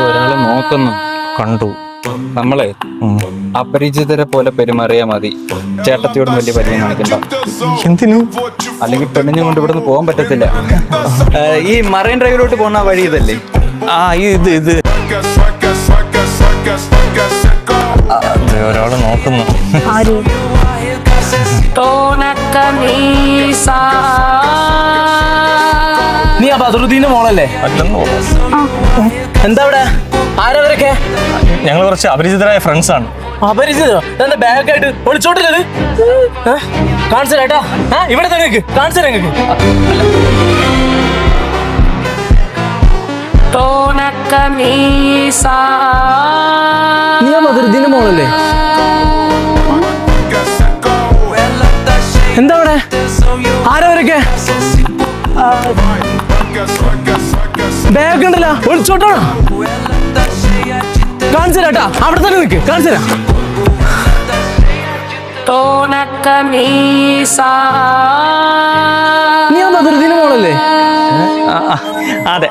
ഒരാളെ നോക്കുന്നു കണ്ടു. നമ്മളെ അപരിചിതരെ പോലെ പെരുമാറിയാ മതി. ചേട്ടത്തിയോടും വലിയ പരിചയം കാണിക്കണ്ട. എന്തിനു? അല്ലെങ്കിൽ പെണ്ണിനെ കൊണ്ട് ഇവിടുന്ന് പോകാൻ പറ്റത്തില്ല. ഈ മറൈൻ ഡ്രൈവിലോട്ട് പോകുന്ന വഴി ഇതല്ലേ? ഇത് ഒരാള് നോക്കുന്നു. നീ ആ ബദറുദ്ദീന്റെ മോളല്ലേ? എന്താ ഇവിടെ? ആരവരൊക്കെ? ഞങ്ങൾ കുറച്ച് അപരിചിതരായ ഫ്രണ്ട്സ് ആണ്. അപരിചിതോ? എന്താ ബാഗായിട്ട് ഒളിച്ചോട്ടില്ലത്? കാണിച്ചു തരാട്ടാ. ഇവിടെ തന്നെ കാണിച്ചു തരാം. നീ ആ ബദറുദ്ദീന്റെ മോളല്ലേ? എന്താ ഇവിടെ? ആരവരൊക്കെ? ബാഗ് ഉണ്ടല്ലോ, ഒളിച്ചോട്ടാണോ? കാണിച്ചു തരാട്ടാ. അവിടെ തന്നെ നിൽക്ക്, കാണിച്ചു തരാം. നീ ആ ബദറുദ്ദീന്റെ മോളല്ലേ? അതെ.